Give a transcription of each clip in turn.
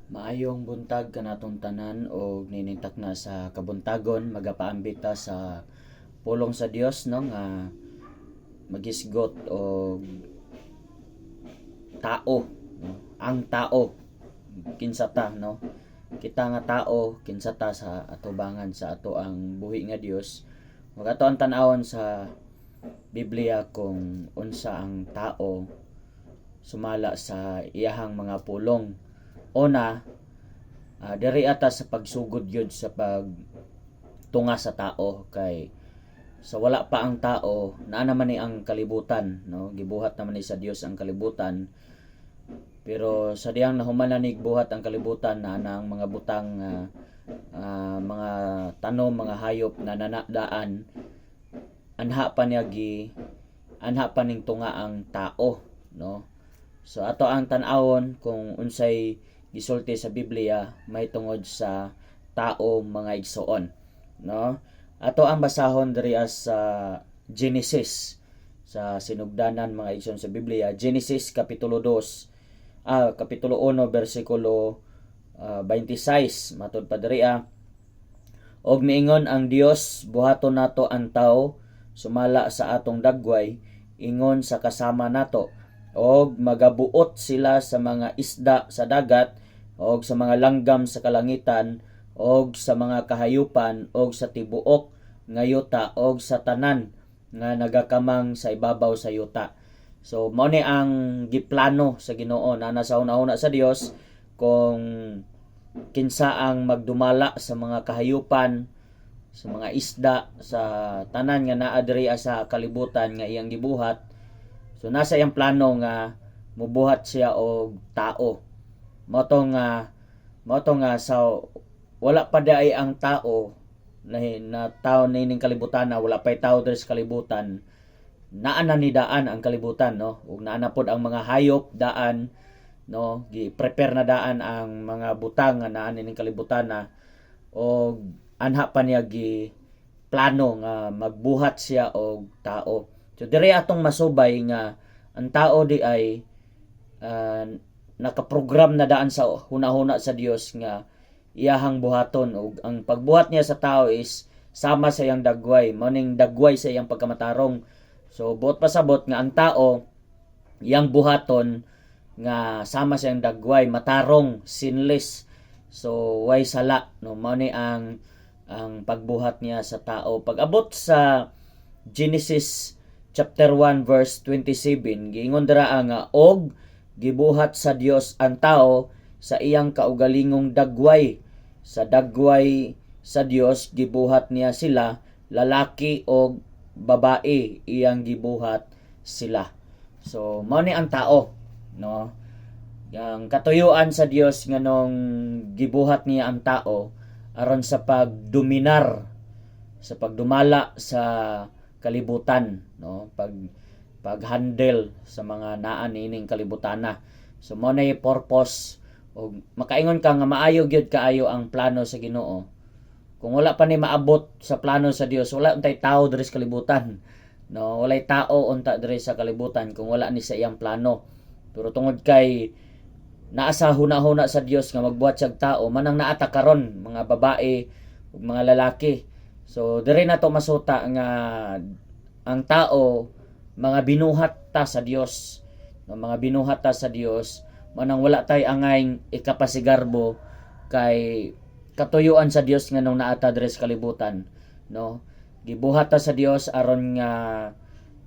Maayong buntag kanatong tanan o niningtak na sa kabuntagon magapaambita sa pulong sa Dios no nga magisgot og tao no? Ang tao kinsa ta no kita nga tao kinsa ta sa atubangan sa ato ang buhi nga Dios. Magato ang tan-awon sa Biblia kung unsa ang tao sumala sa iyahang mga pulong. Una, diri ata sa pagsugod yun sa pagtunga sa tao kay sa wala pa ang tao naa naman ni ang kalibutan no gibuhat naman ni sa Dios ang kalibutan, pero sa diyang nahumanan buhat ang kalibutan na ang mga butang mga tanom mga hayop na nanadaan anha pa ning tunga ang tao no. So ato ang tan-awon kung unsay gisulti sa Biblia may tungod sa tao mga igsoon no. Ato ang basahon diri sa Genesis, sa sinugdanan mga igsoon sa Biblia, Genesis kapitulo 2 kapitulo 1 bersikulo 26 matud pa diri og miingon ang Dios buhaton nato ang tawo sumala sa atong dagway ingon sa kasama nato og magabuot sila sa mga isda sa dagat og sa mga langgam sa kalangitan og sa mga kahayupan og sa tibuok nga yuta og sa tanan nga nagakamang sa ibabaw sa yuta. So mao ni ang giplano sa Ginoo na nasa una-una sa Dios kung kinsa ang magdumala sa mga kahayupan, sa mga isda, sa tanan nga naa diri sa kalibutan nga iyang gibuhat. So nasa iyang plano nga mubuhat siya og tao. Mao to nga sa wala pa daay ang tao na tao ning kalibutan na wala pay tao diri sa kalibutan. Naa na ni daan ang kalibutan no ug naa na pod ang mga hayop daan no gi-prepare na daan ang mga butang nga naa ning kalibutan na og anha pa niya gi plano nga magbuhat siya og tao. So diri atong masubay nga ang tao di ay nakaprogram na daan sa hunahuna sa Dios nga iyahang buhaton ug ang pagbuhat niya sa tao is sama sa iyang dagway, mao ning dagway sa iyang pagkamatarong. So buot pasabot nga ang tao iyang buhaton nga sama sa iyang dagway, matarong, sinless. So way sala no mao ni ang pagbuhat niya sa tao. Pag-abot sa Genesis chapter 1 verse 27 giingon dira nga og gibuhat sa Dios ang tao sa iyang kaugalingong dagway. Sa dagway sa Dios gibuhat niya sila, lalaki o babae iyang gibuhat sila. So mao ni ang tao no. Ang katuyuan sa Dios nga nung gibuhat niya ang tao aron sa pagdominar, sa pagdumala sa kalibutan no, pag-handle sa mga naa nining kalibutana. So mo na purpose og makaingon ka nga maayo gyud kaayo ang plano sa Ginoo. Kung wala pa ni maabot sa plano sa Dios, wala untay tao diri sa kalibutan. No, walay tao unta diri sa kalibutan kung wala ni sa iyang plano. Pero tungod kay naa sa hunahuna sa Dios nga magbuhat siyang tao, manang naata karon mga babae ug mga lalaki. So diri na to masuta nga ang tao mga binuhat ta sa Dios. No, mga binuhat ta sa Dios manang wala tay angay ikapasigarbo kay katuyuan sa Dios nga nung naata diri sa kalibutan no. Gibuhat ta sa Dios aron nga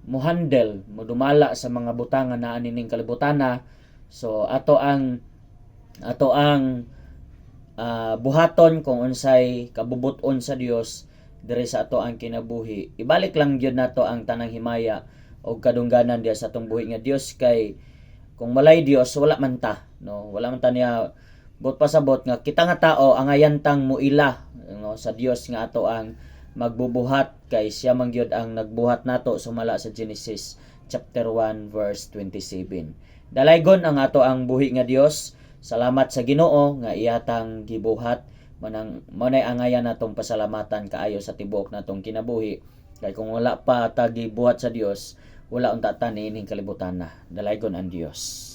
mohandle modumala sa mga butang nga naa nining kalibutana. So ato ang buhaton kung unsay kabubuton sa Dios diri sa ato ang kinabuhi. Ibalik lang gyud nato ang tanang himaya o kadungganan diya sa atong buhi nga Dios kay kung walay Dios wala man ta no, wala man ta niya but pasabot nga kita nga tao angayan tang muila no, sa Dios nga ato ang magbubuhat kay siya man gyud ang nagbuhat nato sumala sa Genesis chapter 1 verse 27. Dalaygon ang ato ang buhi nga Dios. Salamat sa Ginoo nga iyatang gibuhat manay angayan natong pasalamatan kaayo sa tibuok natong kinabuhi. Kay kung wala pa ta gibuhat sa Dios, wala unta ta niining kalibutan na. Dalaygon ang Dios.